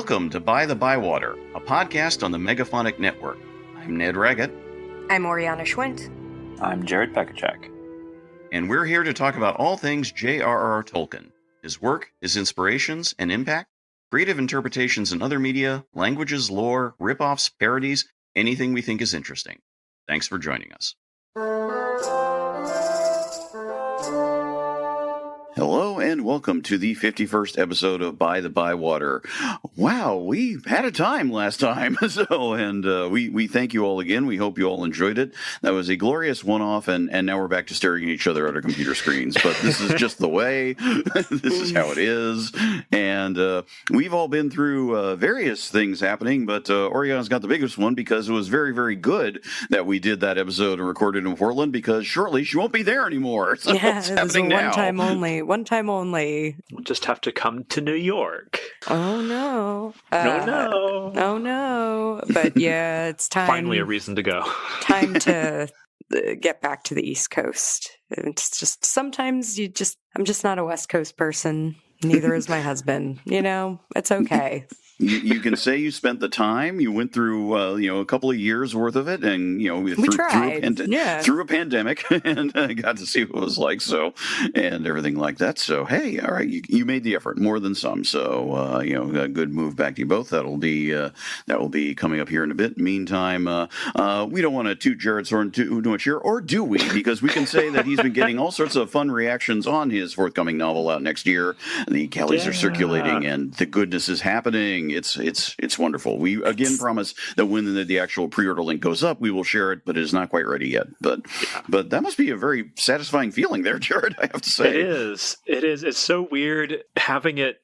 Welcome to By-The-Bywater, a podcast on the Megaphonic Network. I'm Ned Raggett. I'm Oriana Schwint. I'm Jared Pekacek. And we're here to talk about all things J.R.R. Tolkien, his work, his inspirations and impact, creative interpretations in other media, languages, lore, rip-offs, parodies, anything we think is interesting. Thanks for joining us. Hello and welcome to the 51st episode of By-The-Bywater. Wow, we had a time last time, we thank you all again. We hope you all enjoyed it. That was a glorious one-off, and now we're back to staring at each other at our computer screens. But this is just the way. This is how it is. And we've all been through various things happening, but Oriana's got the biggest one because it was very, very good that we did that episode and recorded in Portland, because shortly she won't be there anymore. So it's happening now. One time only. We'll just have to come to New York. Oh, no. Oh, no. But yeah, it's time. Finally a reason to go. Time to get back to the East Coast. It's just, sometimes I'm just not a West Coast person. Neither is my husband. It's okay. You can say you spent the time. You went through, a couple of years worth of it, and through a pandemic, and got to see what it was like. So, and everything like that. So, hey, all right, you made the effort, more than some. So, a good move back to you both. That will be coming up here in a bit. Meantime, we don't want to toot Jared's horn too much here, or do we? Because we can say that he's been getting all sorts of fun reactions on his forthcoming novel out next year. The Callies are circulating, and the goodness is happening. It's wonderful. We again promise that when the actual pre-order link goes up, we will share it, but it is not quite ready yet. But that must be a very satisfying feeling there, Jared, I have to say. It is. It's so weird having it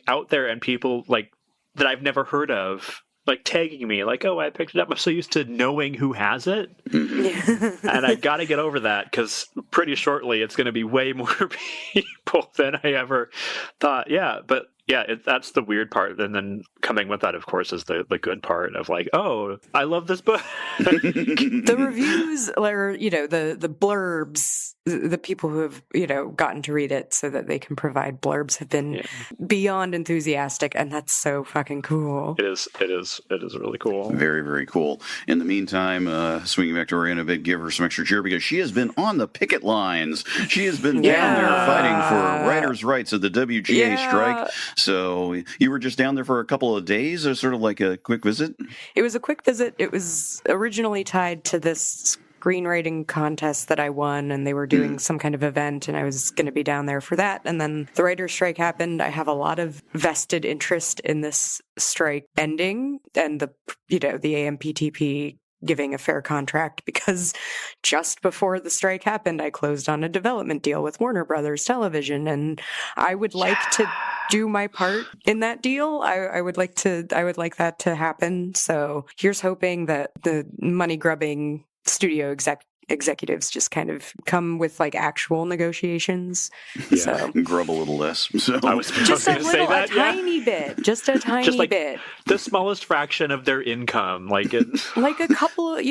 out there and people that I've never heard of tagging me oh, I picked it up. I'm so used to knowing who has it. Mm-hmm. And I got to get over that, because pretty shortly it's going to be way more people than I ever thought. Yeah, but yeah, that's the weird part. And then coming with that, of course, is the good part of oh, I love this book. The reviews, or, the blurbs, the people who have, gotten to read it so that they can provide blurbs have been beyond enthusiastic. And that's so fucking cool. It is really cool. Very, very cool. In the meantime, swinging back to Oriana a bit, give her some extra cheer, because she has been on the picket lines. She has been down there fighting for writers' rights at the WGA strike. So you were just down there for a couple of days, or sort of like a quick visit? It was a quick visit. It was originally tied to this screenwriting contest that I won, and they were doing some kind of event, and I was going to be down there for that. And then the writer's strike happened. I have a lot of vested interest in this strike ending and the AMPTP giving a fair contract, because just before the strike happened, I closed on a development deal with Warner Brothers Television, and I would like to do my part in that deal. I would like that to happen. So here's hoping that the money grubbing studio executives just kind of come with actual negotiations. Yeah, so grub a little less. So I was just going to say that. Tiny bit, just a tiny bit. The smallest fraction of their income, like a couple.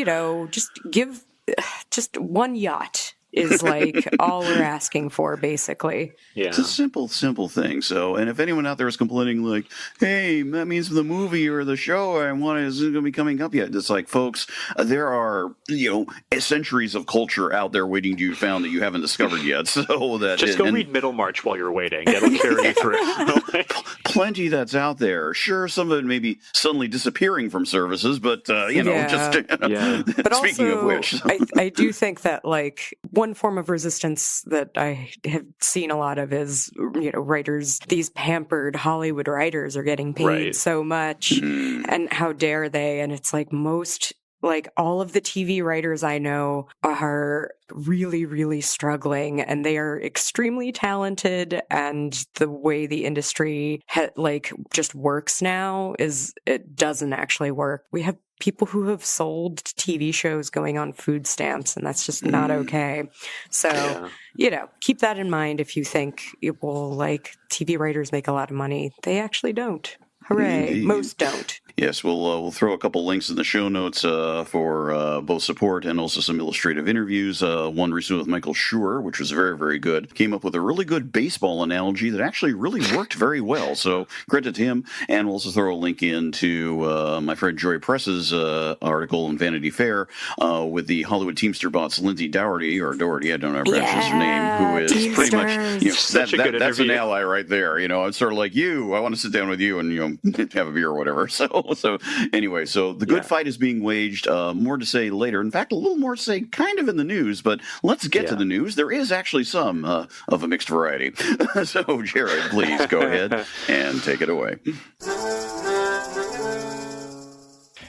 Just one yacht is all we're asking for, basically. Yeah. It's a simple thing. So, and if anyone out there is complaining hey, that means the movie or the show I want isn't going to be coming up yet, it's folks, there are, centuries of culture out there waiting to be found that you haven't discovered yet. So that just go read Middlemarch while you're waiting. It'll carry you through. Plenty that's out there. Sure, some of it may be suddenly disappearing from services, but But speaking also, of which, I do think that one form of resistance that I have seen a lot of is, writers, these pampered Hollywood writers are getting paid so much, and how dare they? And it's most, all of the TV writers I know are really, really struggling, and they are extremely talented. And the way the industry just works now it doesn't actually work. We have people who have sold TV shows going on food stamps, and that's just not okay. So, keep that in mind if you think TV writers make a lot of money. They actually don't. Hooray. Most don't. Yes, we'll throw a couple links in the show notes for both support and also some illustrative interviews. One recently with Michael Schur, which was very, very good. Came up with a really good baseball analogy that actually really worked very well. So credit to him. And we'll also throw a link into my friend Joy Press's article in Vanity Fair with the Hollywood Teamster boss Lindsay Doherty, I don't ever pronounce her name, who is pretty much that's an ally right there. It's sort of like you. I want to sit down with you and have a beer or whatever. So anyway, the good fight is being waged. More to say later. In fact, a little more to say kind of in the news. But let's get to the news. There is actually some of a mixed variety. So Jared, please go ahead and take it away.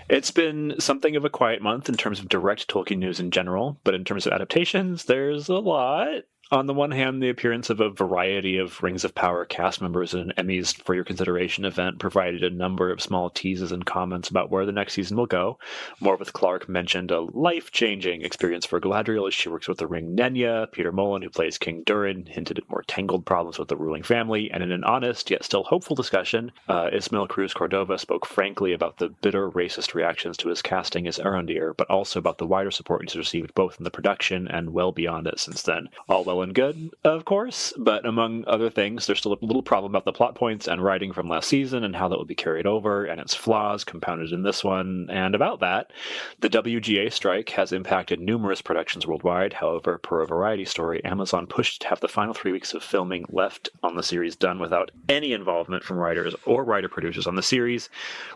It's been something of a quiet month in terms of direct Tolkien news in general, but in terms of adaptations, there's a lot. On the one hand, the appearance of a variety of Rings of Power cast members at an Emmys for Your Consideration event provided a number of small teases and comments about where the next season will go. Morvith Clark mentioned a life-changing experience for Galadriel as she works with the ring Nenya. Peter Mullen, who plays King Durin, hinted at more tangled problems with the ruling family. And in an honest yet still hopeful discussion, Ismael Cruz Cordova spoke frankly about the bitter racist reactions to his casting as Arondir, but also about the wider support he's received both in the production and well beyond it since then. All well and good, of course, but among other things, there's still a little problem about the plot points and writing from last season and how that will be carried over, and its flaws compounded in this one. And about that, the WGA strike has impacted numerous productions worldwide. However, per a Variety story, Amazon pushed to have the final 3 weeks of filming left on the series done without any involvement from writers or writer-producers on the series,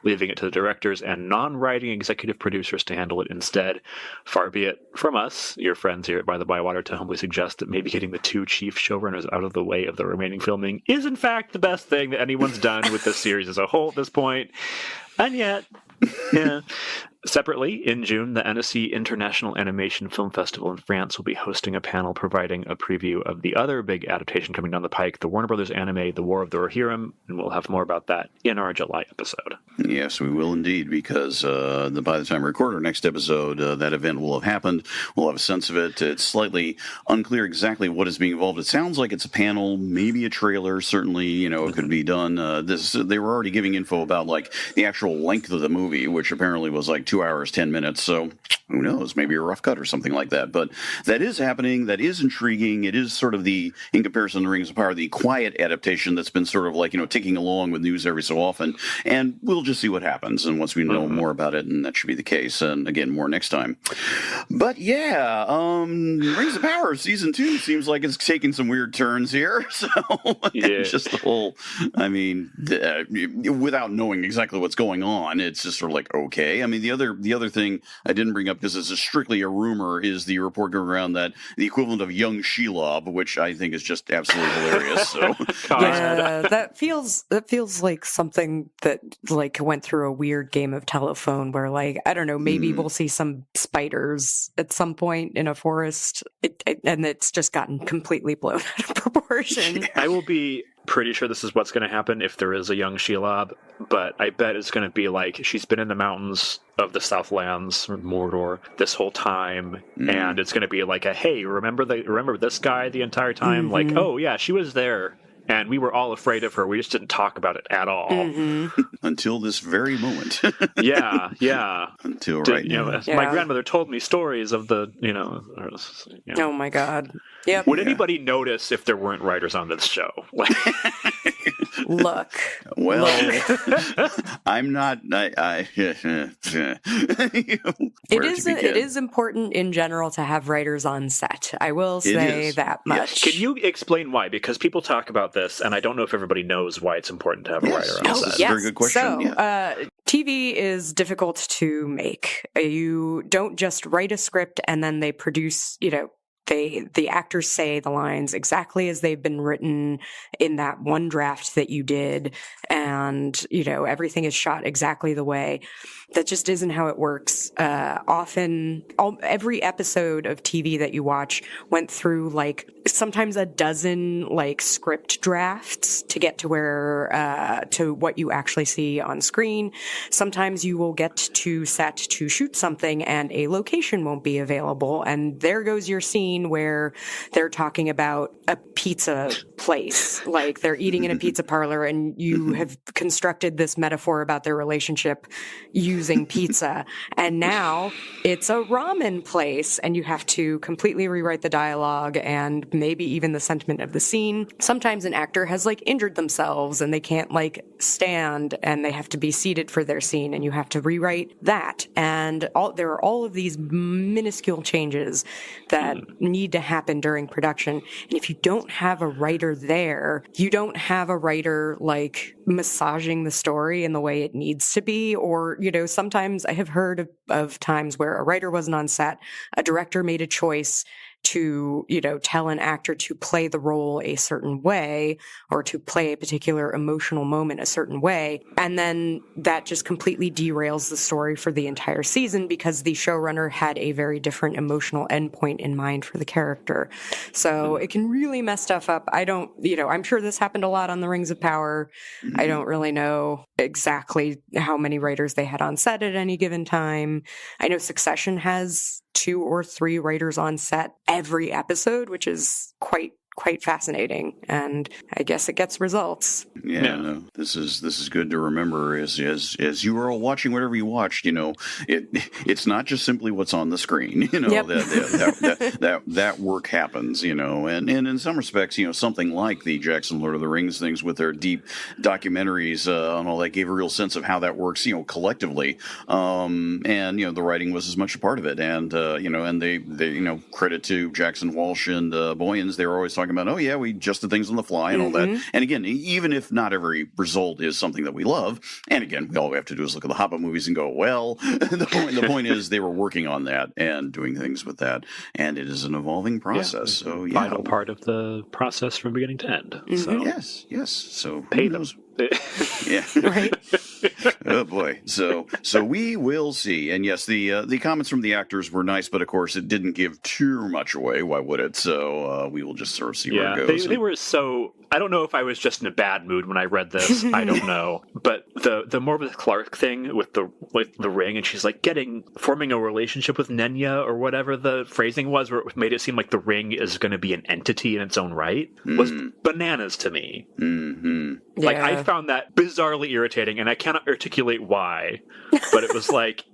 leaving it to the directors and non-writing executive producers to handle it instead. Far be it from us, your friends here at By-The-Bywater, to humbly suggest that maybe getting the two chief showrunners out of the way of the remaining filming is in fact the best thing that anyone's done with this series as a whole at this point. And yet, yeah. Separately, in June, the Annecy International Animation Film Festival in France will be hosting a panel providing a preview of the other big adaptation coming down the pike, the Warner Brothers anime, The War of the Rohirrim, and we'll have more about that in our July episode. Yes, we will indeed, because by the time we record our next episode, that event will have happened. We'll have a sense of it. It's slightly unclear exactly what is being involved. It sounds like it's a panel, maybe a trailer. Certainly, it could be done. They were already giving info about the actual length of the movie, which apparently was 2 hours, 10 minutes. So who knows, maybe a rough cut or something like that. But that is happening. That is intriguing. It is sort of in comparison to Rings of Power, the quiet adaptation that's been sort of ticking along with news every so often. And we'll just see what happens. And once we know more about it, and that should be the case. And again, more next time. But yeah, Rings of Power season 2 seems like it's taking some weird turns here. So just the whole, without knowing exactly what's going on, it's just sort of okay. The other thing I didn't bring up, because it's strictly a rumor, is the report going around that the equivalent of young Shelob, which I think is just absolutely hilarious. So yeah, that feels like something that went through a weird game of telephone where I don't know, maybe we'll see some spiders at some point in a forest, and it's just gotten completely blown out of proportion. Yeah. I will be pretty sure this is what's going to happen if there is a young Shelob, but I bet it's going to be she's been in the mountains of the Southlands, Mordor, this whole time, and it's going to be a, hey, remember this guy the entire time? Mm-hmm. Oh yeah, she was there. And we were all afraid of her. We just didn't talk about it at all. Mm-hmm. Until this very moment. yeah. Until right now. My grandmother told me stories of the, Oh my God. Yep. Would anybody notice if there weren't writers on this show? Look. Well, I'm not. It is important in general to have writers on set. I will say that much. Can you explain why? Because people talk about this, and I don't know if everybody knows why it's important to have a writer on set. Yes. Very good question. So, TV is difficult to make. You don't just write a script and then they produce, the actors say the lines exactly as they've been written in that one draft that you did, and everything is shot exactly the way. That just isn't how it works. Often, every episode of TV that you watch went through like sometimes a dozen like script drafts to get to where to what you actually see on screen. Sometimes you will get to set to shoot something and a location won't be available, and there goes your scene where they're talking about a pizza place, like they're eating in a pizza parlor, and you have constructed this metaphor about their relationship using pizza, and now it's a ramen place, and you have to completely rewrite the dialogue and maybe even the sentiment of the scene. Sometimes an actor has like injured themselves and they can't like stand and they have to be seated for their scene, and you have to rewrite that. And there are all of these minuscule changes that need to happen during production. And if you don't have a writer there, you don't have a writer like massaging the story in the way it needs to be. Or, you know, sometimes I have heard of times where a writer wasn't on set, a director made a choice to, you know, tell an actor to play the role a certain way or to play a particular emotional moment a certain way. And then that just completely derails the story for the entire season because the showrunner had a very different emotional endpoint in mind for the character. So it can really mess stuff up. I'm sure this happened a lot on The Rings of Power. I don't really know exactly how many writers they had on set at any given time. I know Succession has 2 or 3 writers on set every episode, which is quite fascinating, and I guess it gets results. Yeah, no, this is good to remember. As you are all watching whatever you watched, you know, it's not just simply what's on the screen. You know, yep. that work happens. You know, and in some respects, you know, something like the Jackson Lord of the Rings things with their deep documentaries and all that gave a real sense of how that works. You know, collectively, and you know, the writing was as much a part of it. And you know, and they you know, credit to Jackson Walsh and Boyens. They were always talking about, oh yeah, we adjusted things on the fly and all that. And again, even if not every result is something that we love, and again, all we have to do is look at the Hobbit movies and go, well, the point is they were working on that and doing things with that, and it is an evolving process. Yeah, so yeah, vital part of the process from beginning to end. So yes. So pay them. Yeah. Right. Oh boy. So we will see. And yes, the comments from the actors were nice, but of course it didn't give too much away. Why would it? So we will just sort of see where it goes. They were so. I don't know if I was just in a bad mood when I read this. I don't know. But the Morpeth Clark thing with the ring, and she's like forming a relationship with Nenya or whatever the phrasing was, where it made it seem like the ring is going to be an entity in its own right, was bananas to me. Mm-hmm. Like, Yeah. I found that bizarrely irritating, and I cannot articulate why. But it was like,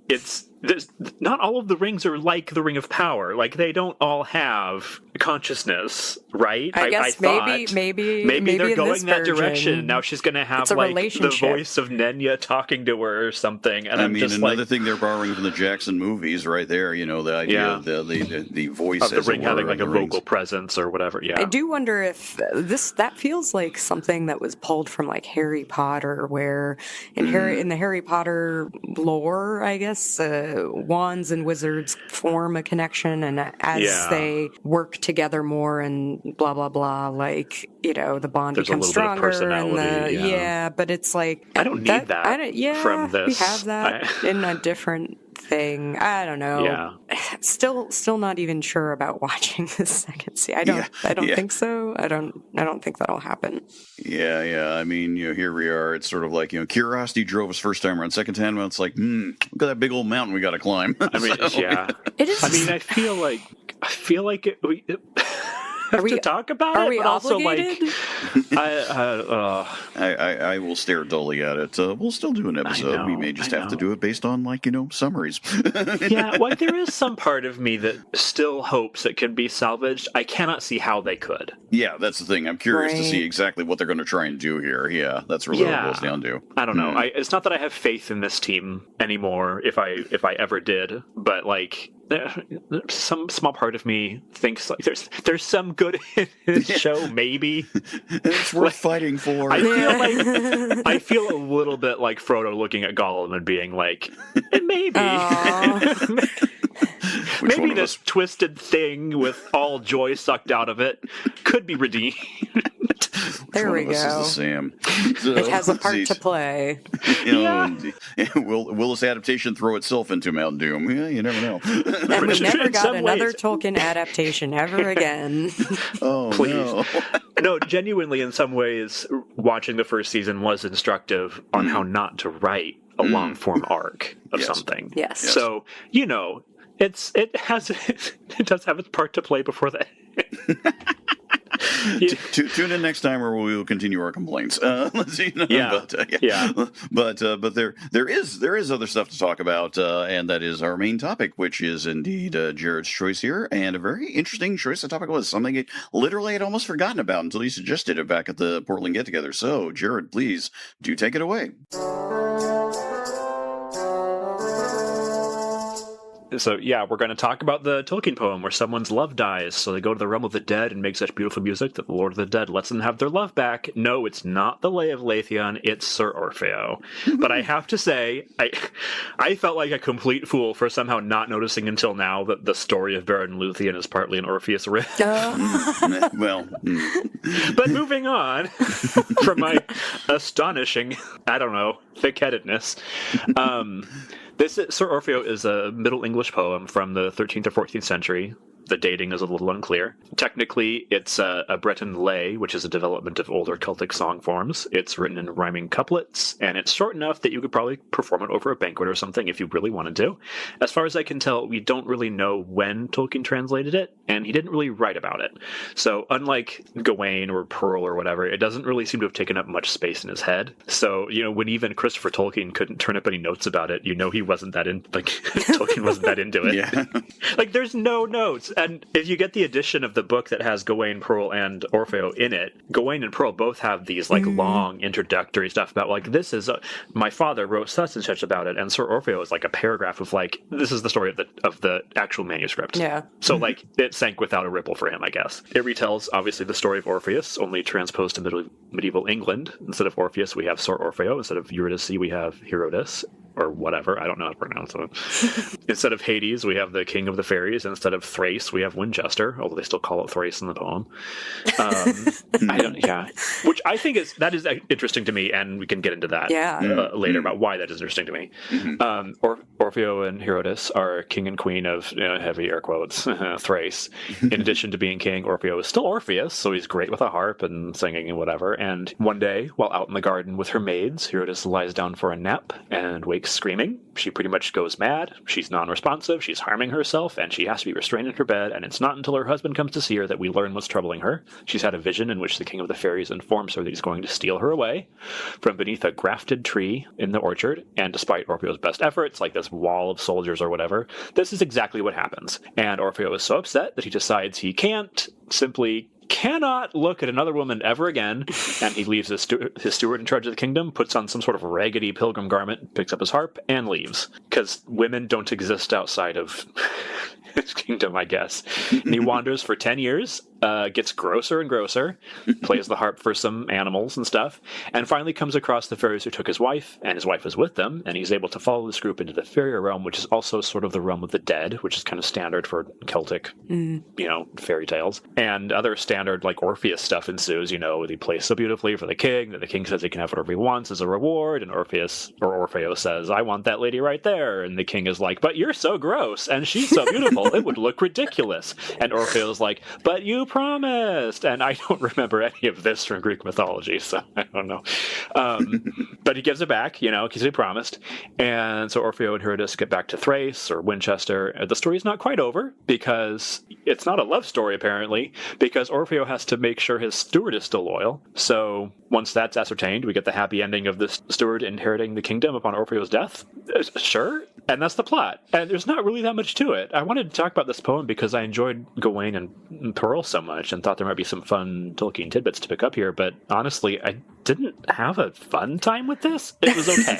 not all of the rings are like the Ring of Power. Like, they don't all have consciousness, right? I guess maybe they're going that version, direction. Now she's going to have like the voice of Nenya talking to her or something. And another thing they're borrowing from the Jackson movies, right there. You know, the idea of the voice of the ring having like a vocal presence or whatever. Yeah, I do wonder if that feels like something that was pulled from like Harry Potter, where in the Harry Potter lore, I guess wands and wizards form a connection, and as they work together more and blah blah blah, like, you know, the bond becomes stronger. And but it's like I don't need that. From this, we have that in a different thing. I don't know. Yeah. Still not even sure about watching the second season. I don't think so. I don't think that'll happen. Yeah. I mean, you know, here we are. It's sort of like, you know, curiosity drove us first time around. Second time, it's like, look at that big old mountain we got to climb. I mean, It is. I mean, I feel like it have to talk about it, but obligated? Also like I will stare dully at it. We'll still do an episode. We may just have to do it based on, like, you know, summaries. Yeah, well, there is some part of me that still hopes it can be salvaged. I cannot see how they could. Yeah, that's the thing. I'm curious to see exactly what they're going to try and do here. Yeah, that's really what it boils down to. I don't know. It's not that I have faith in this team anymore, if I ever did, but like, some small part of me thinks like there's some good in this show, maybe. It's worth fighting for. I feel a little bit like Frodo looking at Gollum and being like, maybe. Maybe this twisted thing with all joy sucked out of it could be redeemed. There we go. This is the Sam. So, it has a part to play. And will this adaptation throw itself into Mount Doom? Yeah, you never know. And we never got another Tolkien adaptation ever again. Oh, please. No. No, genuinely, in some ways, watching the first season was instructive on how not to write a long-form arc of something. Yes. So, it does have its part to play before that. Tune in next time, or we will continue our complaints. But there is other stuff to talk about, and that is our main topic, which is indeed Jared's choice here, and a very interesting choice. The topic was something literally I'd almost forgotten about until you suggested it back at the Portland get together. So, Jared, please do take it away. So, we're going to talk about the Tolkien poem where someone's love dies, so they go to the realm of the dead and make such beautiful music that the Lord of the Dead lets them have their love back. No, it's not the Lay of Leithian, it's Sir Orfeo. But I have to say, I felt like a complete fool for somehow not noticing until now that the story of Baron Luthien is partly an Orpheus riff. But moving on from my astonishing, thick-headedness, Sir Orfeo is a Middle English poem from the 13th or 14th century. The dating is a little unclear. Technically, it's a Breton lay, which is a development of older Celtic song forms. It's written in rhyming couplets, and it's short enough that you could probably perform it over a banquet or something if you really wanted to. As far as I can tell, we don't really know when Tolkien translated it, and he didn't really write about it. So unlike Gawain or Pearl or whatever, it doesn't really seem to have taken up much space in his head. So, when even Christopher Tolkien couldn't turn up any notes about it, he wasn't that Tolkien wasn't that into it. Yeah. There's no notes. And if you get the edition of the book that has Gawain, Pearl, and Orfeo in it, Gawain and Pearl both have these long introductory stuff about this is my father wrote such and such about it, and Sir Orfeo is a paragraph of this is the story of the actual manuscript. Yeah. So it sank without a ripple for him, I guess. It retells obviously the story of Orpheus, only transposed to medieval England. Instead of Orpheus, we have Sir Orfeo. Instead of Eurydice, we have Herodes. Or whatever, I don't know how to pronounce it. Instead of Hades, we have the King of the Fairies. Instead of Thrace, we have Winchester, although they still call it Thrace in the poem. Which I think is interesting to me, and we can get into that later about why that is interesting to me. Orfeo and Herodes are king and queen of heavy air quotes Thrace. In addition to being king, Orfeo is still Orpheus, so he's great with a harp and singing and whatever. And one day, while out in the garden with her maids, Herodes lies down for a nap and wakes screaming. She pretty much goes mad. She's non-responsive. She's harming herself, and she has to be restrained in her bed. And it's not until her husband comes to see her that we learn what's troubling her. She's had a vision in which the King of the Fairies informs her that he's going to steal her away from beneath a grafted tree in the orchard. And despite Orfeo's best efforts, like this wall of soldiers or whatever, this is exactly what happens. And Orfeo is so upset that he decides he cannot look at another woman ever again, and he leaves his steward in charge of the kingdom, puts on some sort of raggedy pilgrim garment, picks up his harp, and leaves. Because women don't exist outside of his kingdom, I guess. And he wanders for 10 years, gets grosser and grosser, plays the harp for some animals and stuff, and finally comes across the fairies who took his wife, and his wife is with them, and he's able to follow this group into the fairy realm, which is also sort of the realm of the dead, which is kind of standard for Celtic, fairy tales. And other standard, Orpheus stuff ensues, he plays so beautifully for the king that the king says he can have whatever he wants as a reward, and Orfeo says, I want that lady right there, and the king is like, but you're so gross, and she's so beautiful, it would look ridiculous. And Orfeo's like, but you promised. And I don't remember any of this from Greek mythology, so I don't know. But he gives it back, because he promised. And so Orfeo and Herodes get back to Thrace or Winchester. The story's not quite over because it's not a love story, apparently, because Orfeo has to make sure his steward is still loyal. So once that's ascertained, we get the happy ending of the steward inheriting the kingdom upon Orfeo's death. Sure. And that's the plot. And there's not really that much to it. I wanted to talk about this poem because I enjoyed Gawain and Pearl so much and thought there might be some fun Tolkien tidbits to pick up here. But honestly, I didn't have a fun time with this. It was okay.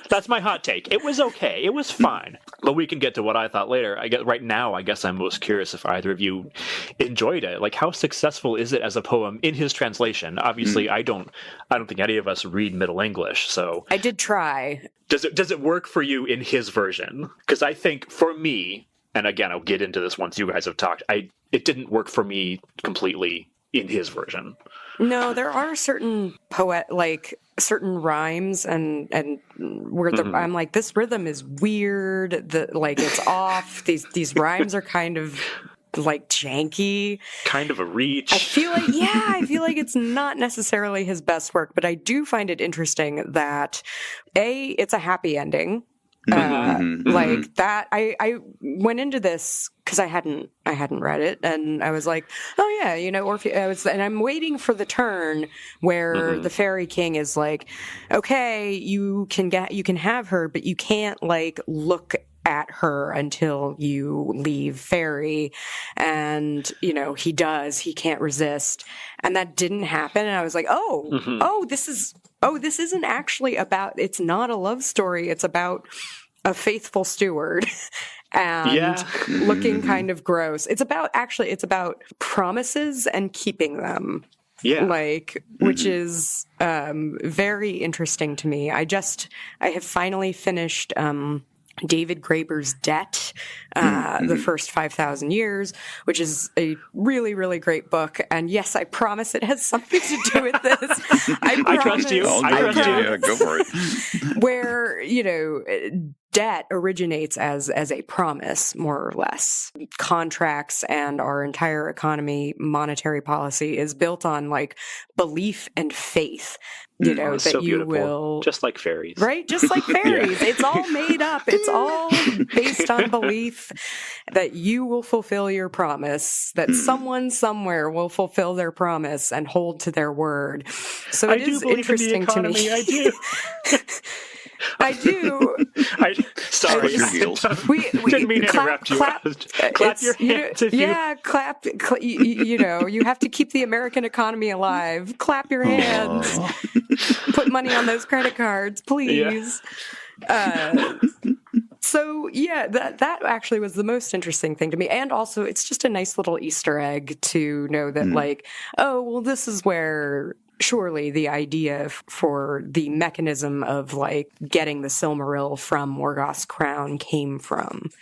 That's my hot take. It was okay. It was fine. But we can get to what I thought later. Right now, I guess I'm most curious if either of you enjoyed it. How successful is it as a poem in his translation? Obviously, I don't think any of us read Middle English, so I did try. Does it work for you in his version? Because I think for me, and again, I'll get into this once you guys have talked, it didn't work for me completely in his version. No, there are certain certain rhymes and where I'm like, this rhythm is weird. It's off. These rhymes are kind of like janky, kind of a reach. I feel like it's not necessarily his best work, but I do find it interesting that it's a happy ending. Like that, I went into this because I hadn't read it, and I was like, oh yeah, and I'm waiting for the turn where the Fairy King is like, okay, you can have her, but you can't like look at her until you leave Fairy. And he can't resist, and that didn't happen. And I was like, this isn't actually about, it's not a love story, it's about a faithful steward and looking kind of gross. It's about promises and keeping them. Yeah. Which is very interesting to me. I have finally finished David Graeber's Debt, the first 5,000 years, which is a really, really great book. And yes, I promise it has something to do with this. I trust you. I trust you. Yeah, go for it. Where, debt originates as a promise, more or less. Contracts and our entire economy, monetary policy is built on like belief and faith. That so you beautiful. Will, just like fairies, right? Just like fairies. It's all made up. It's all based on belief that you will fulfill your promise, that someone somewhere will fulfill their promise and hold to their word. So it is interesting to me. I do. I do. Sorry. We didn't mean to interrupt you. Clap your hands. Clap. You have to keep the American economy alive. Clap your hands. Put money on those credit cards, please. Yeah. So that actually was the most interesting thing to me. And also it's just a nice little Easter egg to know that this is where surely the idea for the mechanism of like getting the Silmaril from Morgoth's crown came from.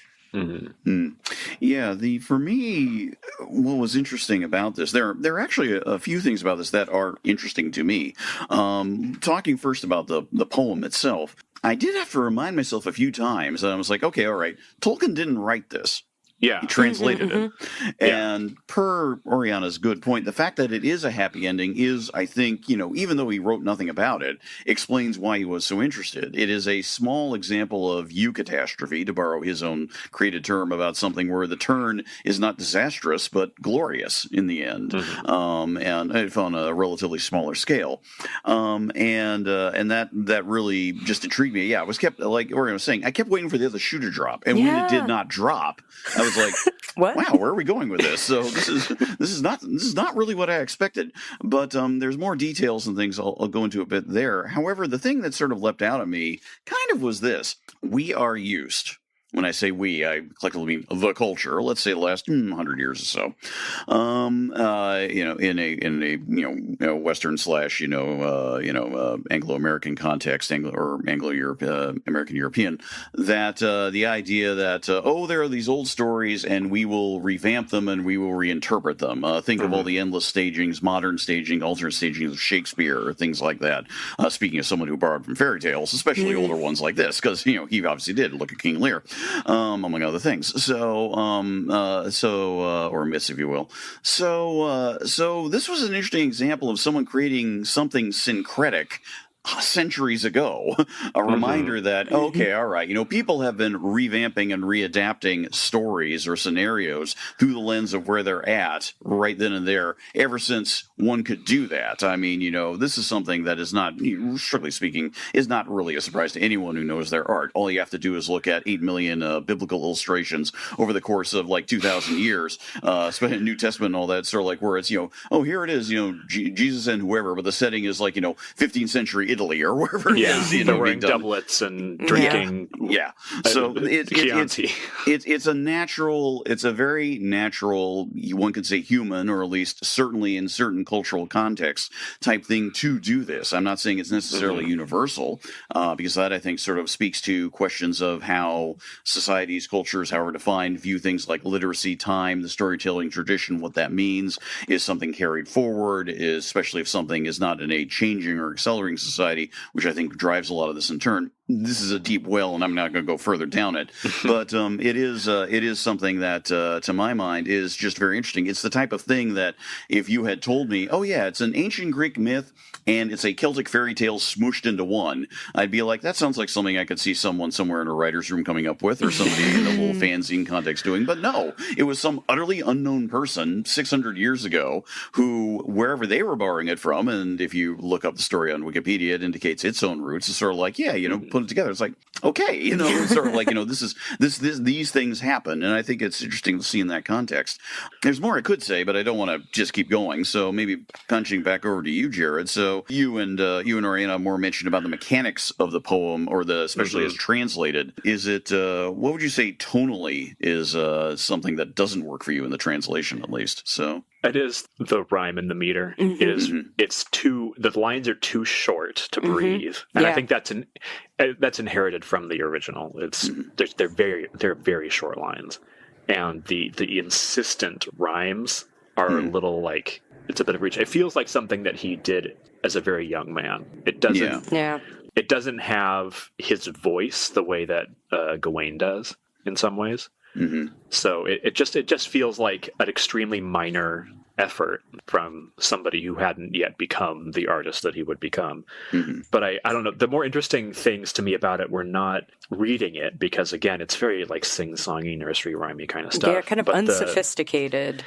Yeah, for me, what was interesting about this, there are actually a few things about this that are interesting to me. Talking first about the poem itself, I did have to remind myself a few times, and I was like, okay, all right, Tolkien didn't write this. Yeah. He translated it. And per Oriana's good point, the fact that it is a happy ending is, I think, even though he wrote nothing about it, explains why he was so interested. It is a small example of eucatastrophe, to borrow his own created term, about something where the turn is not disastrous, but glorious in the end. And if on a relatively smaller scale. And that really just intrigued me. Yeah, I was kept, like Oriana was saying, I kept waiting for the other shoe to drop. And when it did not drop, I was like, what? Wow, where are we going with this? So this is not really what I expected. But there's more details and things I'll go into a bit there. However, the thing that sort of leapt out at me kind of was this: we are used. When I say we, I collectively mean the culture. Let's say the last 100 years or so. In a Western / Anglo-American context, Anglo-American European, that the idea that there are these old stories and we will revamp them and we will reinterpret them. Think of all the endless stagings, modern staging, alternate stagings of Shakespeare, or things like that. Speaking of someone who borrowed from fairy tales, especially older ones like this, because he obviously did. Look at King Lear. Among other things. So, or myths, if you will. So this was an interesting example of someone creating something syncretic centuries ago, a reminder that, okay, all right, people have been revamping and readapting stories or scenarios through the lens of where they're at right then and there ever since one could do that. I mean, this is something that is not, strictly speaking, is not really a surprise to anyone who knows their art. All you have to do is look at 8 million biblical illustrations over the course of like 2,000 years, especially New Testament and all that, sort of like where it's, here it is, Jesus and whoever, but the setting is like, 15th century Italy or wherever it is. They're wearing doublets and drinking. Yeah. So it's a natural, it's a very natural, one could say human, or at least certainly in certain cultural contexts type thing to do this. I'm not saying it's necessarily universal, because that I think sort of speaks to questions of how societies, cultures, however defined, view things like literacy, time, the storytelling tradition, what that means. Is something carried forward, especially if something is not in a changing or accelerating society, which I think drives a lot of this in turn. This is a deep well, and I'm not going to go further down it. But it is something that, to my mind, is just very interesting. It's the type of thing that if you had told me, oh yeah, it's an ancient Greek myth and it's a Celtic fairy tale smooshed into one, I'd be like, that sounds like something I could see someone somewhere in a writer's room coming up with, or somebody in a little fanzine context doing. But no, it was some utterly unknown person 600 years ago who, wherever they were borrowing it from, and if you look up the story on Wikipedia, it indicates its own roots. It's sort of like, put it together. It's like, okay, it's sort of like, these things happen. And I think it's interesting to see in that context. There's more I could say, but I don't want to just keep going. So maybe punching back over to you, Jared. So you and Ariana more mentioned about the mechanics of the poem, or especially as translated. Is it, what would you say tonally is something that doesn't work for you in the translation, at least? So it is the rhyme and the meter. The lines are too short to breathe, and I think that's inherited from the original. They're very short lines, and the insistent rhymes are a little like, it's a bit of reach. It feels like something that he did as a very young man. It doesn't. Yeah. It doesn't have his voice the way that Gawain does in some ways. So it just feels like an extremely minor effort from somebody who hadn't yet become the artist that he would become. But I don't know. The more interesting things to me about it were not reading it, because again, it's very like sing-songy, nursery rhymey kind of stuff. Yeah, kind of unsophisticated.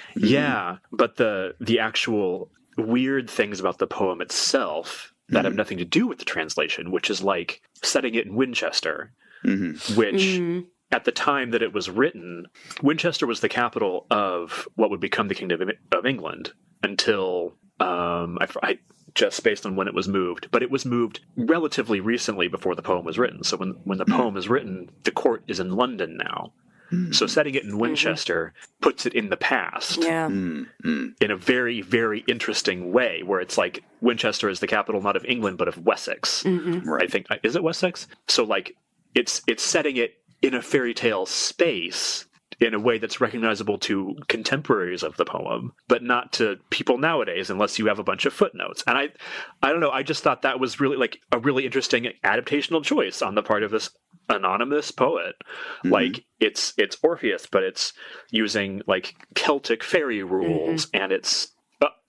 But the actual weird things about the poem itself that have nothing to do with the translation, which is like setting it in Winchester, which at the time that it was written, Winchester was the capital of what would become the Kingdom of England until, I just based on when it was moved, but it was moved relatively recently before the poem was written. So when the poem is written, the court is in London now. So setting it in Winchester puts it in the past in a very, very interesting way, where it's like Winchester is the capital not of England but of Wessex. Right. I think, is it Wessex? So like it's setting it in a fairy tale space in a way that's recognizable to contemporaries of the poem, but not to people nowadays, unless you have a bunch of footnotes. And I don't know, I just thought that was really like a really interesting adaptational choice on the part of this anonymous poet. Like it's Orpheus, but it's using like Celtic fairy rules, and it's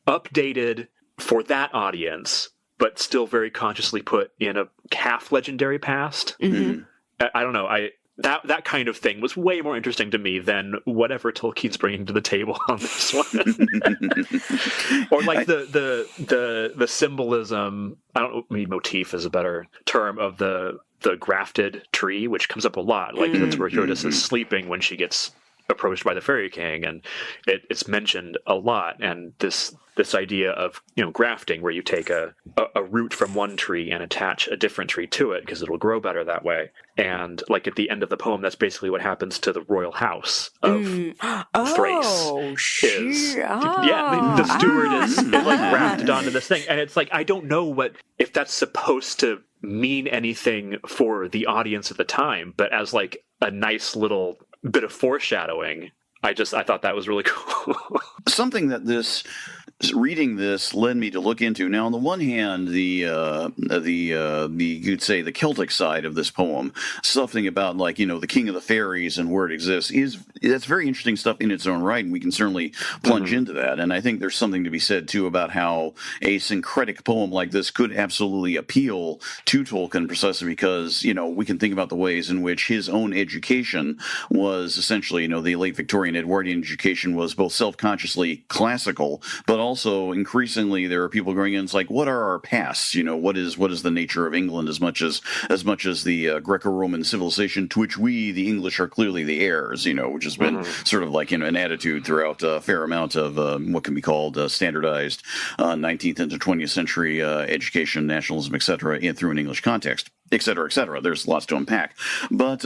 updated for that audience, but still very consciously put in a half legendary past. I don't know. That kind of thing was way more interesting to me than whatever Tolkien's bringing to the table on this one. Or like the symbolism, I don't know, maybe motif is a better term, of the grafted tree, which comes up a lot. Like that's where Hyodas is sleeping when she gets approached by the Fairy King, and it's mentioned a lot. And this idea of grafting, where you take a root from one tree and attach a different tree to it because it'll grow better that way. And like at the end of the poem, that's basically what happens to the royal house of Thrace. The steward is like grafted onto this thing, and it's like, I don't know if that's supposed to mean anything for the audience at the time, but as like a nice little bit of foreshadowing, I thought that was really cool. Something that reading this led me to look into. Now, on the one hand, the you'd say the Celtic side of this poem, something about like the King of the Fairies and where it exists, that's very interesting stuff in its own right, and we can certainly plunge into that. And I think there's something to be said too about how a syncretic poem like this could absolutely appeal to Tolkien, precisely because we can think about the ways in which his own education was essentially the late Victorian Edwardian education was both both self-consciously classical, but also increasingly there are people going in. It's like, what are our pasts? What is the nature of England as much as the Greco-Roman civilization to which we, the English, are clearly the heirs. Which has been sort of like an attitude throughout a fair amount of what can be called standardized 19th into 20th century education, nationalism, etc., through an English context, et cetera, et cetera. There's lots to unpack, but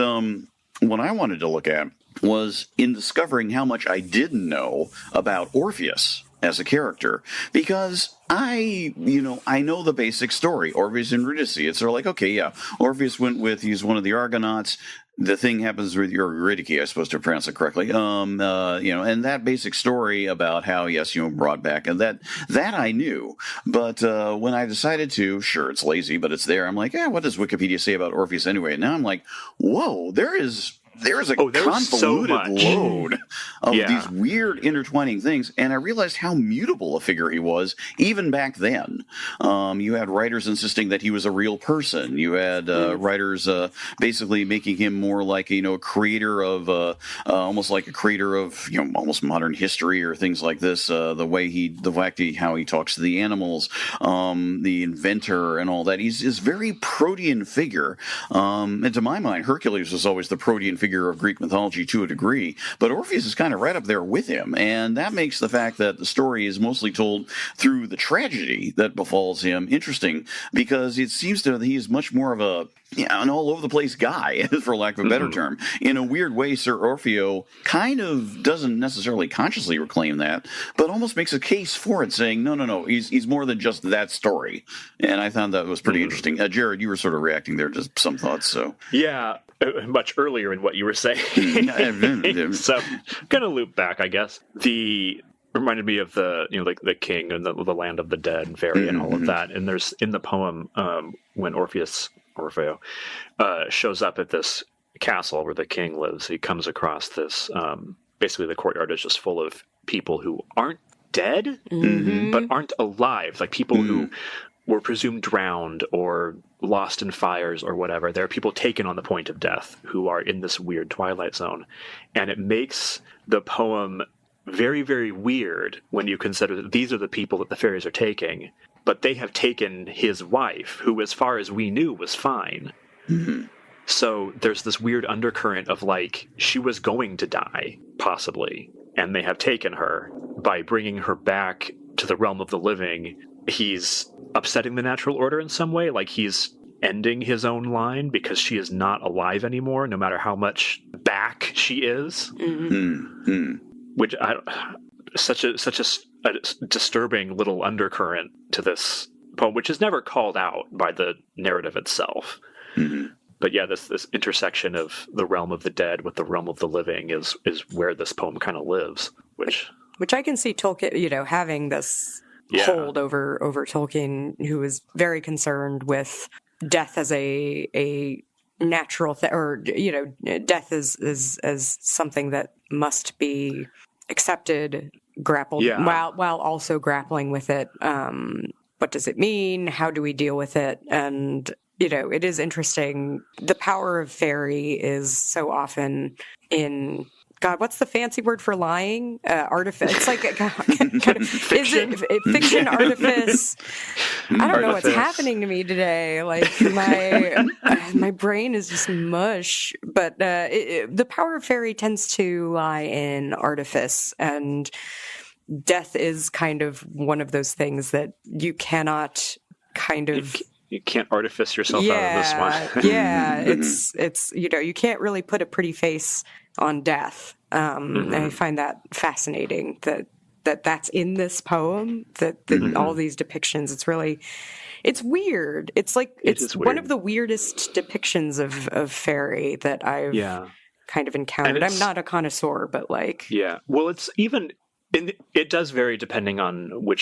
what I wanted to look at was in discovering how much I didn't know about Orpheus as a character, because I know the basic story, Orpheus and Eurydice. It's sort of like, okay, yeah, Orpheus he's one of the Argonauts. The thing happens with Eurydice, I suppose to pronounce it correctly. And that basic story about how, yes, brought back, and that I knew. But when I decided to, sure, it's lazy, but it's there. I'm like, what does Wikipedia say about Orpheus anyway? And now I'm like, whoa, there's a convoluted load of these weird intertwining things, and I realized how mutable a figure he was even back then. You had writers insisting that he was a real person. You had writers basically making him more like a creator of almost like a creator of almost modern history or things like this. How he talks to the animals, the inventor, and all that. He's very protean figure, and to my mind, Hercules was always the protean figure of Greek mythology to a degree, but Orpheus is kind of right up there with him, and that makes the fact that the story is mostly told through the tragedy that befalls him interesting, because it seems that he is much more of an all-over-the-place guy, for lack of a better term. In a weird way, Sir Orfeo kind of doesn't necessarily consciously reclaim that, but almost makes a case for it, saying, no, he's more than just that story. And I found that was pretty interesting. Jared, you were sort of reacting there to some thoughts, so... Yeah, much earlier in what you were saying. So, I'm going to loop back, I guess. Reminded me of the king and the land of the dead and fairy and all of that. And there's in the poem when Orfeo shows up at this castle where the king lives, he comes across this. Basically, the courtyard is just full of people who aren't dead, but aren't alive, like people who were presumed drowned or lost in fires or whatever. There are people taken on the point of death who are in this weird twilight zone, and it makes the poem very, very weird when you consider that these are the people that the fairies are taking, but they have taken his wife, who, as far as we knew, was fine. So there's this weird undercurrent of like, she was going to die, possibly, and they have taken her. By bringing her back to the realm of the living, he's upsetting the natural order in some way, like he's ending his own line because she is not alive anymore, no matter how much back she is. Which such a disturbing little undercurrent to this poem, which is never called out by the narrative itself. But yeah, this intersection of the realm of the dead with the realm of the living is where this poem kind of lives. Which I can see Tolkien, having this hold over Tolkien, who is very concerned with death as a natural thing, or death as something that must be accepted, grappled, while also grappling with it. What does it mean? How do we deal with it? And it is interesting. The power of fairy is so often in, God, what's the fancy word for lying? Artifice. It's like kind of fiction. Is it fiction, artifice? I don't know what's happening to me today. Like my brain is just mush. But the power of fairy tends to lie in artifice, and death is kind of one of those things that you cannot kind of. You can't artifice yourself out of this one. It's you can't really put a pretty face on death. And I find that fascinating that's in this poem, that all these depictions. It's weird. It's like it's one of the weirdest depictions of fairy that I've kind of encountered. I'm not a connoisseur, but like well, it's even it does vary depending on what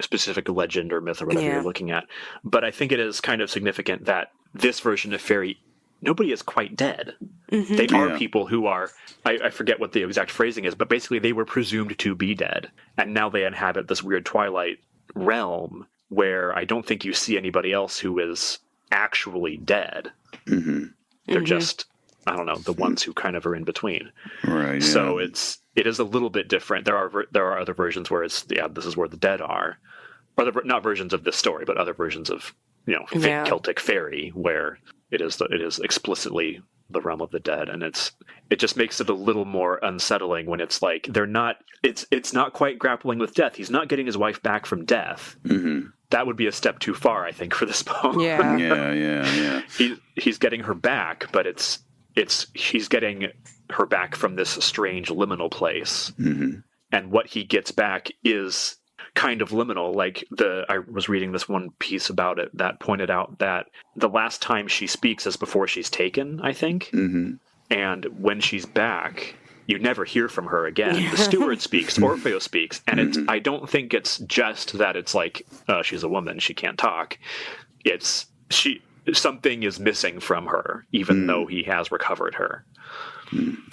specific legend or myth or whatever you're looking at. But I think it is kind of significant that this version of fairy, nobody is quite dead. They are people who are, I forget what the exact phrasing is, but basically they were presumed to be dead. And now they inhabit this weird twilight realm where I don't think you see anybody else who is actually dead. They're just I don't know, the ones who kind of are in between. Right. So it is a little bit different. There are other versions where this is where the dead are, or not versions of this story, but other versions of Celtic fairy where it is explicitly the realm of the dead, and it just makes it a little more unsettling when it's like it's not quite grappling with death. He's not getting his wife back from death. Mm-hmm. That would be a step too far, I think, for this poem. Yeah. He's getting her back, but he's getting her back from this strange liminal place, and what he gets back is kind of liminal. Like I was reading this one piece about it that pointed out that the last time she speaks is before she's taken, I think. And when she's back, you never hear from her again. The steward speaks, Orfeo speaks, and I don't think it's just that it's like she's a woman, she can't talk. It's something is missing from her, even though he has recovered her.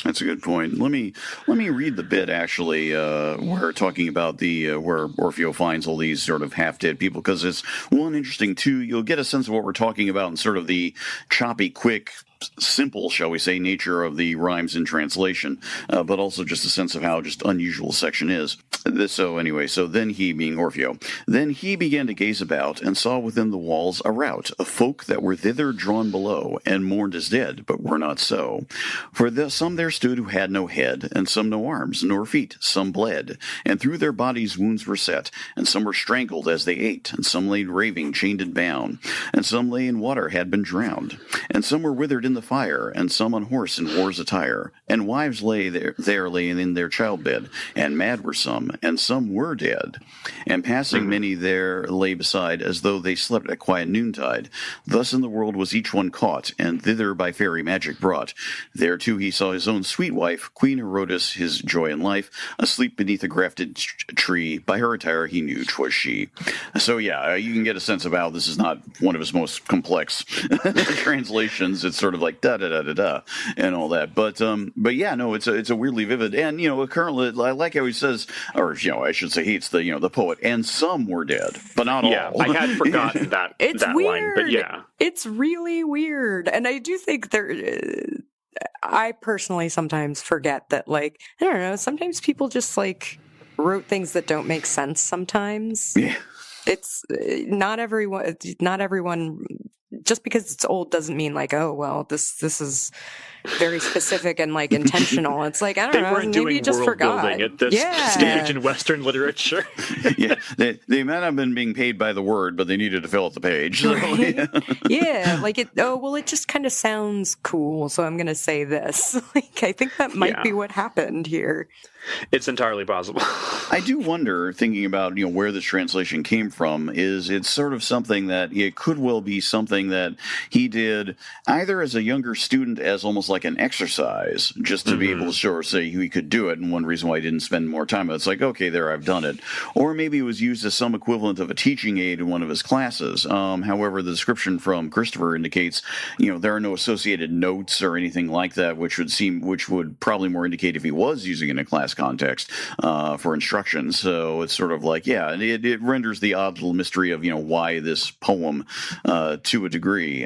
That's a good point. Let me read the bit actually where talking about the where Orfeo finds all these sort of half dead people, because it's one interesting too. You'll get a sense of what we're talking about and sort of the choppy, quick, simple, shall we say, nature of the rhymes in translation, but also just a sense of how just unusual the section is. So then he, being Orfeo, then he began to gaze about, and saw within the walls a rout of folk that were thither drawn below, and mourned as dead, but were not so. For some there stood who had no head, and some no arms, nor feet, some bled, and through their bodies wounds were set, and some were strangled as they ate, and some lay raving, chained and bound, and some lay in water, had been drowned, and some were withered in the fire, and some on horse in war's attire, and wives lay in their childbed, and mad were some, and some were dead, and passing many there lay beside, as though they slept at quiet noontide. Thus in the world was each one caught, and thither by fairy magic brought. There too he saw his own sweet wife, Queen Herodes, his joy in life, asleep beneath a grafted tree. By her attire he knew 'twas she. So you can get a sense of how this is not one of his most complex translations. It's sort of like da da da da da and all that. But it's a weirdly vivid, and currently, I like how he says, or I should say, he's the poet, and some were dead, but not all. I had forgotten that. It's that weird. line, but it's really weird, and I do think I personally sometimes forget that, like, I don't know, sometimes people just like wrote things that don't make sense sometimes. Yeah. It's not everyone just because it's old doesn't mean like, oh well, this is very specific and like intentional. It's like, I don't know, maybe you just forgot. Building at this stage in Western literature. They might have been being paid by the word, but they needed to fill out the page. Right? Like it. Oh well, it just kind of sounds cool, so I'm going to say this. Like I think that might be what happened here. It's entirely possible. I do wonder, thinking about where this translation came from, is it's sort of something that it could well be something that he did either as a younger student as almost like an exercise, just to be able to say he could do it, and one reason why he didn't spend more time. It's like, okay, there, I've done it. Or maybe it was used as some equivalent of a teaching aid in one of his classes. However, the description from Christopher indicates, there are no associated notes or anything like that, which would probably more indicate if he was using it in a class context for instruction. So it's sort of like, it renders the odd little mystery of why this poem to a degree.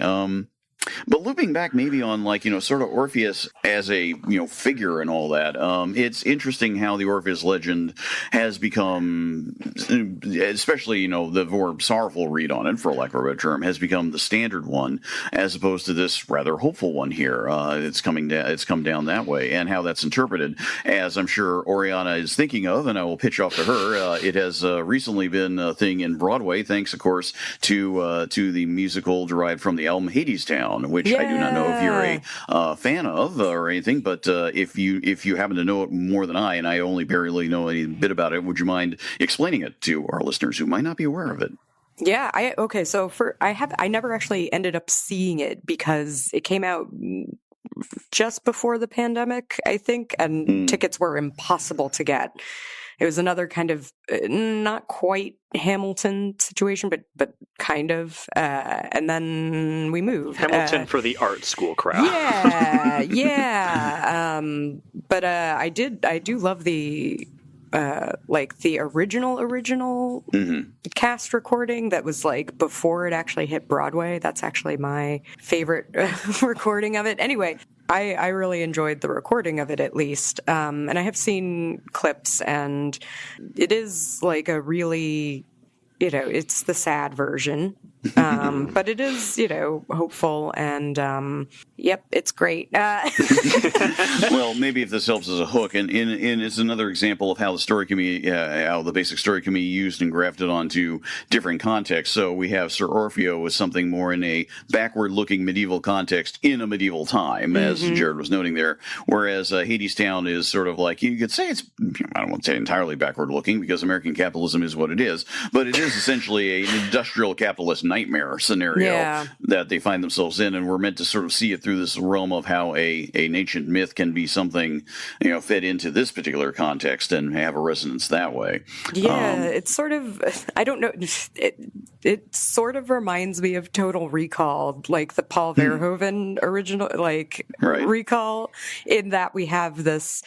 But looping back maybe on sort of Orpheus as a figure and all that, it's interesting how the Orpheus legend has become, especially the more sorrowful read on it, for lack of a better term, has become the standard one as opposed to this rather hopeful one here. It's come down that way, and how that's interpreted, as I'm sure Oriana is thinking of, and I will pitch off to her. It has recently been a thing in Broadway, thanks of course to the musical derived from the album Hadestown, which I do not know if you're a fan of or anything, but if you happen to know it more than I, and I only barely know a bit about it, would you mind explaining it to our listeners who might not be aware of it? Yeah, so I never actually ended up seeing it because it came out just before the pandemic, I think, and tickets were impossible to get. It was another kind of not quite Hamilton situation, but kind of. And then we moved. Hamilton for the art school crowd. Yeah. But I do love the the original cast recording that was like before it actually hit Broadway. That's actually my favorite recording of it. Anyway, I really enjoyed the recording of it, at least. And I have seen clips, and it is like a really, it's the sad version. But it is, hopeful, and yep, it's great. Well, maybe if this helps as a hook, and it's another example of how the story can be, how the basic story can be used and grafted onto different contexts. So we have Sir Orfeo with something more in a backward-looking medieval context in a medieval time, as Jared was noting there, whereas Hadestown is sort of like, you could say it's, I don't want to say entirely backward-looking, because American capitalism is what it is, but it is essentially an industrial capitalist nightmare scenario that they find themselves in, and we're meant to sort of see it through this realm of how an ancient myth can be something, fed into this particular context and have a resonance that way. Yeah, it's sort of, I don't know, it sort of reminds me of Total Recall, like the Paul Verhoeven original, Recall, in that we have this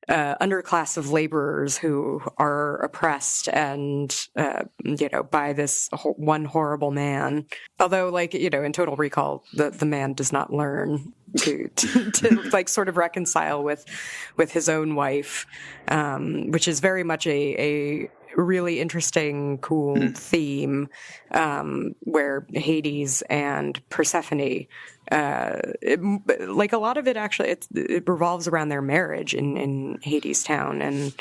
underclass of laborers who are oppressed and, by this one horrible man. Although, in Total Recall, the man does not learn to like sort of reconcile with his own wife, which is very much a really interesting, cool theme, where Hades and Persephone, like a lot of it actually, it revolves around their marriage in Hadestown and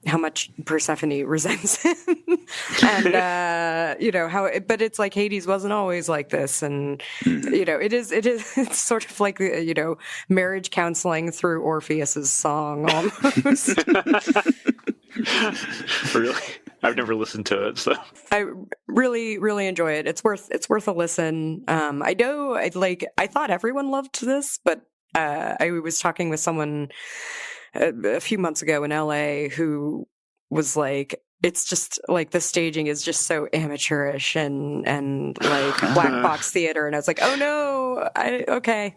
how much Persephone resents him, and but it's like Hades wasn't always like this, and it's sort of like marriage counseling through Orpheus's song almost. Really? I've never listened to it, so I really, really enjoy it. It's worth a listen. I know, I thought everyone loved this, but I was talking with someone a few months ago in LA who was like, it's just like the staging is just so amateurish and like black box theater, and I was like, oh no, okay.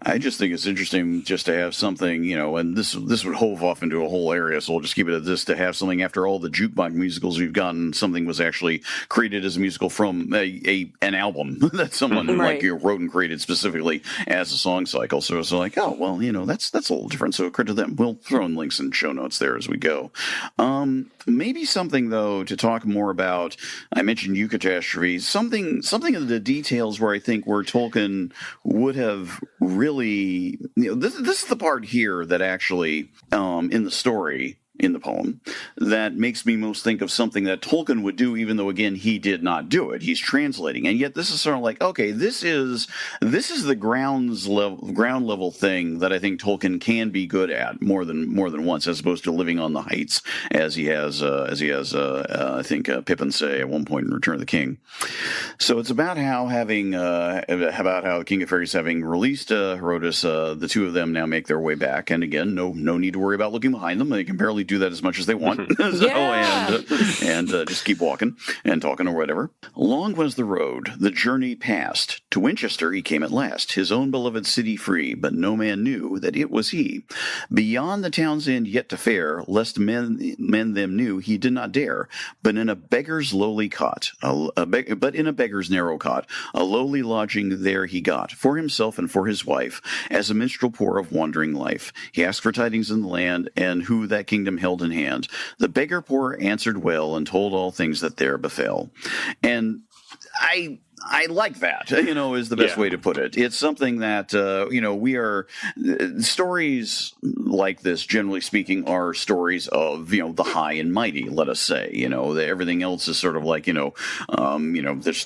I just think it's interesting just to have something, and this would hove off into a whole area, so we'll just keep it at this, to have something after all the jukebox musicals we've gotten, something was actually created as a musical from an album that someone wrote and created specifically as a song cycle. So it's like, oh, well, that's a little different, so credit to them. We'll throw in links and show notes there as we go. Maybe something, though, to talk more about, I mentioned Eucatastrophe, something of the details where Tolkien would have really, this is the part here that actually, in the story, in the poem, that makes me most think of something that Tolkien would do, even though, again, he did not do it. He's translating. And yet this is sort of like, okay, this is the ground level thing that I think Tolkien can be good at more than once, as opposed to living on the heights as he has, I think, Pippin say at one point in Return of the King. So it's about how how the King of Fairies having released Herodotus, the two of them now make their way back. And again, no need to worry about looking behind them. They can barely do that as much as they want. And just keep walking and talking or whatever. Long was the road, the journey past. To Winchester he came at last, his own beloved city free, but no man knew that it was he. Beyond the town's end yet to fare, lest men them knew, he did not dare. But in a beggar's lowly cot, but in a beggar's narrow cot, a lowly lodging there he got, for himself and for his wife, as a minstrel poor of wandering life. He asked for tidings in the land, and who that kingdom held in hand. The beggar poor answered well, and told all things that there befell. And I like that, is the best way to put it. It's something that, we are, stories like this, generally speaking, are stories of, the high and mighty, let us say, everything else is sort of like, there's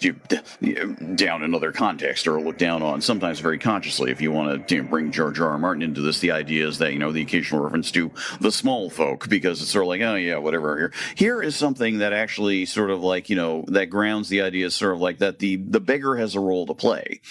down in other context or looked down on, sometimes very consciously. If you want to bring George R. R. Martin into this, the idea is that, the occasional reference to the small folk, because it's sort of like, oh yeah, whatever. Here is something that actually sort of like, that grounds the idea sort of like that the beggar has a role to play.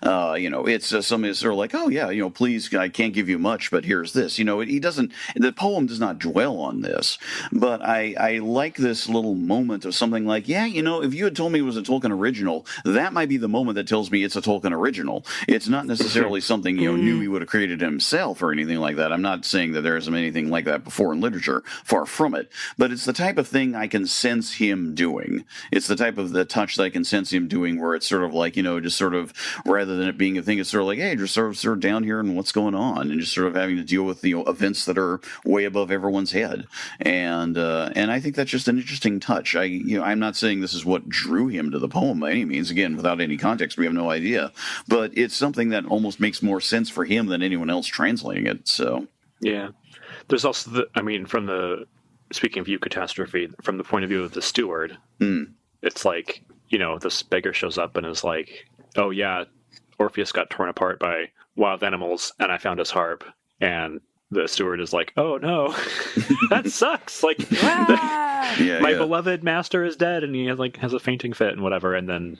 It's something sort of like, oh yeah, please, I can't give you much, but here's this. He doesn't. The poem does not dwell on this, but I like this little moment of something like, yeah, if you had told me it was a Tolkien original, that might be the moment that tells me it's a Tolkien original. It's not necessarily something new he would have created himself or anything like that. I'm not saying that there isn't anything like that before in literature. Far from it. But it's the type of thing I can sense him doing. It's the type of the touch that I can sense him doing thing where it's sort of like, just sort of, rather than it being a thing, it's sort of like, hey, just sort of down here and what's going on, and just sort of having to deal with the events that are way above everyone's head. And I think that's just an interesting touch. I'm not saying this is what drew him to the poem by any means. Again, without any context, we have no idea. But it's something that almost makes more sense for him than anyone else translating it. So yeah, there's also speaking of eucatastrophe, from the point of view of the steward, it's like, this beggar shows up and is like, oh yeah, Orpheus got torn apart by wild animals and I found his harp. And the steward is like, oh no, that sucks. Like, my beloved master is dead, and he has a fainting fit and whatever. And then,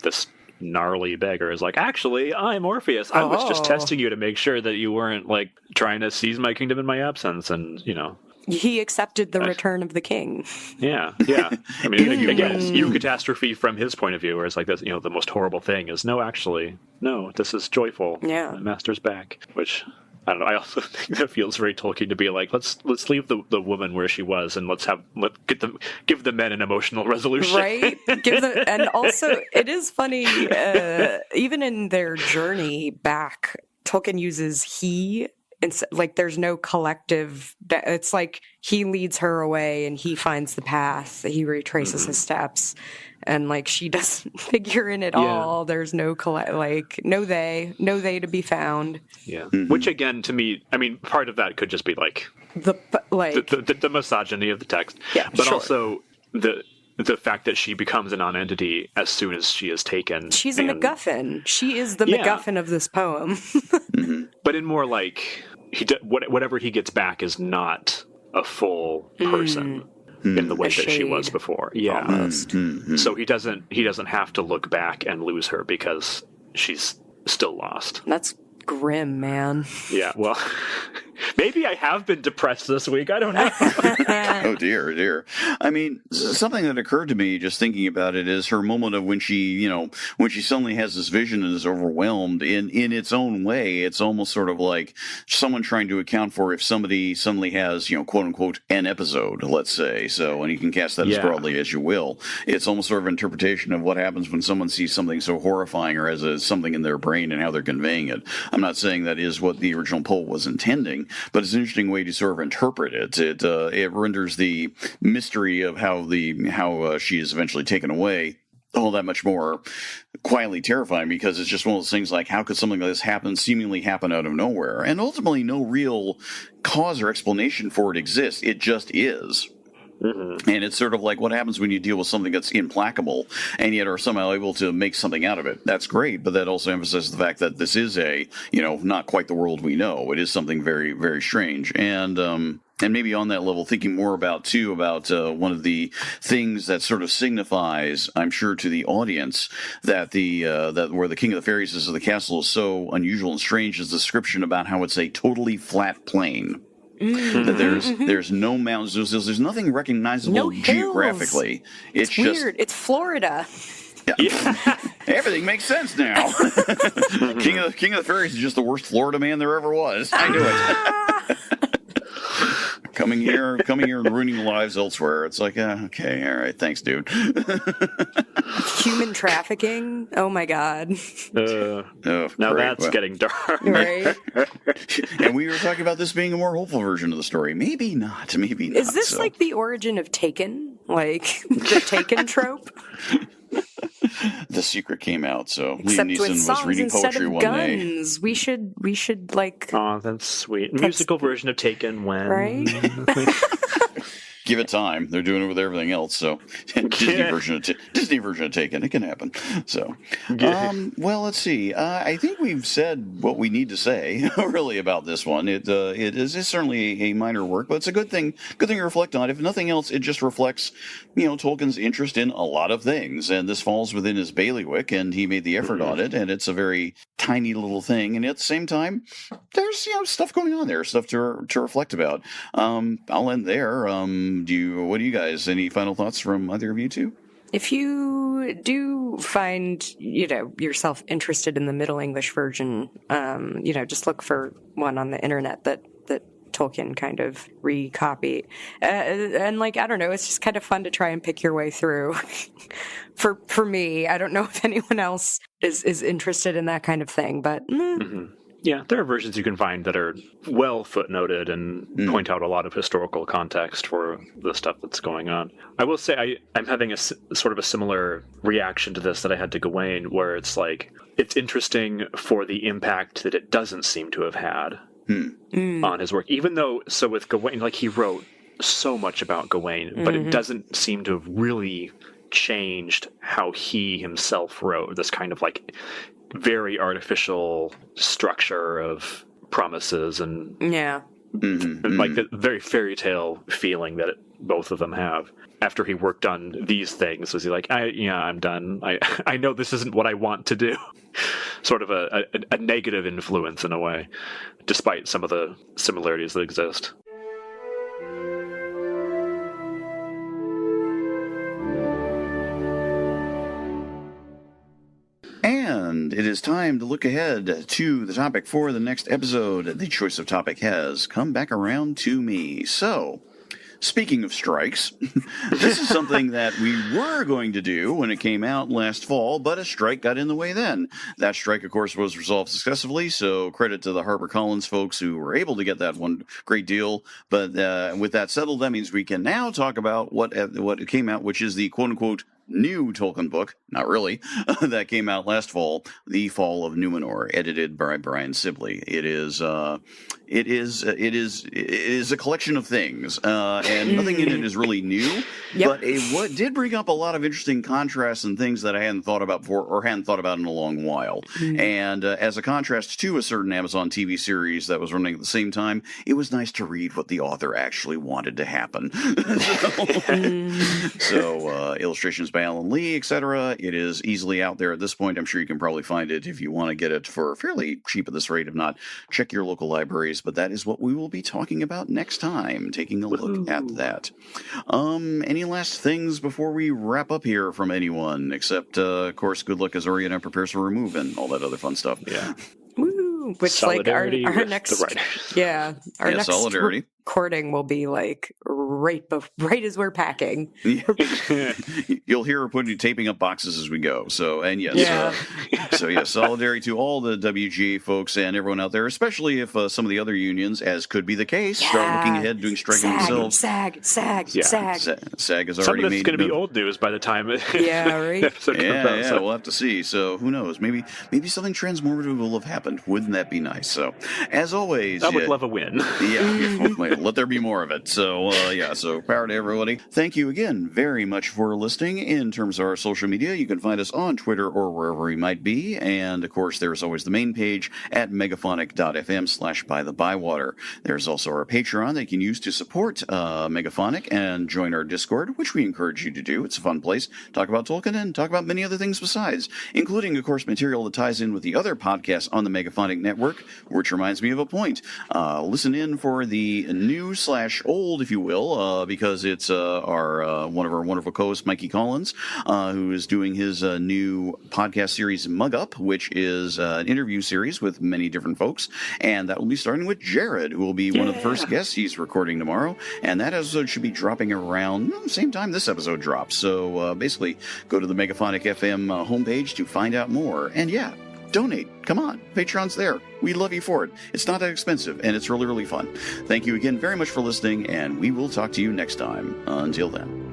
this gnarly beggar is like, actually, I'm Orpheus. I was just testing you to make sure that you weren't trying to seize my kingdom in my absence. And, he accepted the return of the king. Yeah. I mean, again, eucatastrophe from his point of view, where it's like this, the most horrible thing is, no, this is joyful. Yeah. The master's back, which, I don't know. I also think that feels very Tolkien to be like, let's leave the woman where she was, and give the men an emotional resolution. Right. And also it is funny, even in their journey back, Tolkien uses he. It's like there's no collective. It's like he leads her away and he finds the path. He retraces his steps, and she doesn't figure in it all. There's no no they to be found. Yeah, which again, to me, I mean, part of that could just be the misogyny of the text. Yeah, but also the fact that she becomes a non-entity as soon as she is taken. She's a MacGuffin. She is the MacGuffin of this poem. But in more whatever he gets back is not a full person in the way that she was before. Yeah. Almost. So he doesn't have to look back and lose her because she's still lost. That's grim, man. Yeah, well, maybe I have been depressed this week. I don't know. Oh, dear. I mean, something that occurred to me just thinking about it is her moment of when she suddenly has this vision and is overwhelmed in its own way. It's almost sort of like someone trying to account for if somebody suddenly has, quote unquote, an episode, let's say. So, and you can cast that as broadly as you will. It's almost sort of an interpretation of what happens when someone sees something so horrifying or has something in their brain and how they're conveying it. I'm not saying that is what the original poet was intending, but it's an interesting way to sort of interpret it. It renders the mystery of how she is eventually taken away all that much more quietly terrifying, because it's just one of those things like, how could something like this seemingly happen out of nowhere? And ultimately, no real cause or explanation for it exists. It just is. Mm-hmm. And it's sort of like what happens when you deal with something that's implacable and yet are somehow able to make something out of it. That's great, but that also emphasizes the fact that this is not quite the world we know. It is something very, very strange. And maybe on that level, thinking more about one of the things that sort of signifies, I'm sure, to the audience that that where the King of the Fairies is of the castle is so unusual and strange is the description about how it's a totally flat plain. Mm-hmm. That there's no mountains, there's nothing recognizable geographically. It's just weird. It's Florida. Yeah. Everything makes sense now. King of the Fairies is just the worst Florida man there ever was. I knew it. Coming here and ruining lives elsewhere. It's like, okay, all right, thanks, dude. Human trafficking? Oh my God. Now that's getting dark. Right? And we were talking about this being a more hopeful version of the story. Maybe not. Is this like the origin of Taken? Like the Taken trope? The Secret came out, so Except Liam Neeson was reading poetry one day. We should like. Oh, that's sweet. Musical version of Taken when. Right? Give it time. They're doing it with everything else. So Disney version of Taken, it can happen. So, well, let's see. I think we've said what we need to say really about this one. It is certainly a minor work, but it's a good thing to reflect on. If nothing else, it just reflects, Tolkien's interest in a lot of things, and this falls within his bailiwick, and he made the effort on it, and it's a very tiny little thing, and at the same time, there's stuff going on there, stuff to reflect about. I'll end there. What do you guys, any final thoughts from either of you two? If you do find, yourself interested in the Middle English version, just look for one on the internet that Tolkien kind of recopy. And like, I don't know, it's just kind of fun to try and pick your way through. For me, I don't know if anyone else is interested in that kind of thing, but... Yeah, there are versions you can find that are well footnoted and point out a lot of historical context for the stuff that's going on. I will say I'm having a sort of a similar reaction to this that I had to Gawain, where it's like, it's interesting for the impact that it doesn't seem to have had on his work. Even though, so with Gawain, like he wrote so much about Gawain, but it doesn't seem to have really changed how he himself wrote, this kind of like very artificial structure of promises and and like the very fairy tale feeling that both of them have. After he worked on these things, was he like, I'm done. I know this isn't what I want to do. Sort of a negative influence in a way, despite some of the similarities that exist. And it is time to look ahead to the topic for the next episode. The choice of topic has come back around to me. So, speaking of strikes, this is something that we were going to do when it came out last fall, but a strike got in the way then. That strike, of course, was resolved successfully, so credit to the HarperCollins folks who were able to get that one great deal. But with that settled, that means we can now talk about what came out, which is the quote-unquote new Tolkien book, not really, that came out last fall, The Fall of Numenor, edited by Brian Sibley. It is a collection of things, and nothing in it is really new, but what did bring up a lot of interesting contrasts and things that I hadn't thought about before, or hadn't thought about in a long while. And as a contrast to a certain Amazon TV series that was running at the same time, it was nice to read what the author actually wanted to happen. So illustrations by Alan Lee, etc. It is easily out there at this point. I'm sure you can probably find it if you want to get it for fairly cheap at this rate. If not, check your local libraries. But that is what we will be talking about next time, taking a look at that. Any last things before we wrap up here from anyone? Except, of course, good luck as Oriana prepares for remove and all that other fun stuff. Yeah. Woo! Which, like, our next... our next solidarity. Recording will be, like, right as we're packing. You'll hear her taping up boxes as we go. So, and yes. Solidarity to all the WGA folks and everyone out there, especially if some of the other unions, as could be the case, start looking ahead, doing striking themselves. SAG has already made... Some of this is going to be old news by the time right? So we'll have to see. So, who knows? Maybe something transformative will have happened. Wouldn't that be nice? So, as always... I would love a win. Let there be more of it. So, so power to everybody. Thank you again very much for listening. In terms of our social media, you can find us on Twitter or wherever we might be. And, of course, there's always the main page at megaphonic.fm/by-the-bywater. There's also our Patreon that you can use to support Megaphonic and join our Discord, which we encourage you to do. It's a fun place. Talk about Tolkien and talk about many other things besides, including, of course, material that ties in with the other podcasts on the Megaphonic network, which reminds me of a point. Listen in for the new/old, if you will, because it's one of our wonderful co-hosts, Mikey Collins, who is doing his new podcast series Mug Up, which is an interview series with many different folks, and that will be starting with Jared, who will be one of the first guests he's recording tomorrow, and that episode should be dropping around the same time this episode drops. So basically, go to the Megaphonic FM homepage to find out more, and donate. Come on. Patreon's there. We love you for it. It's not that expensive, and it's really, really fun. Thank you again very much for listening, and we will talk to you next time. Until then.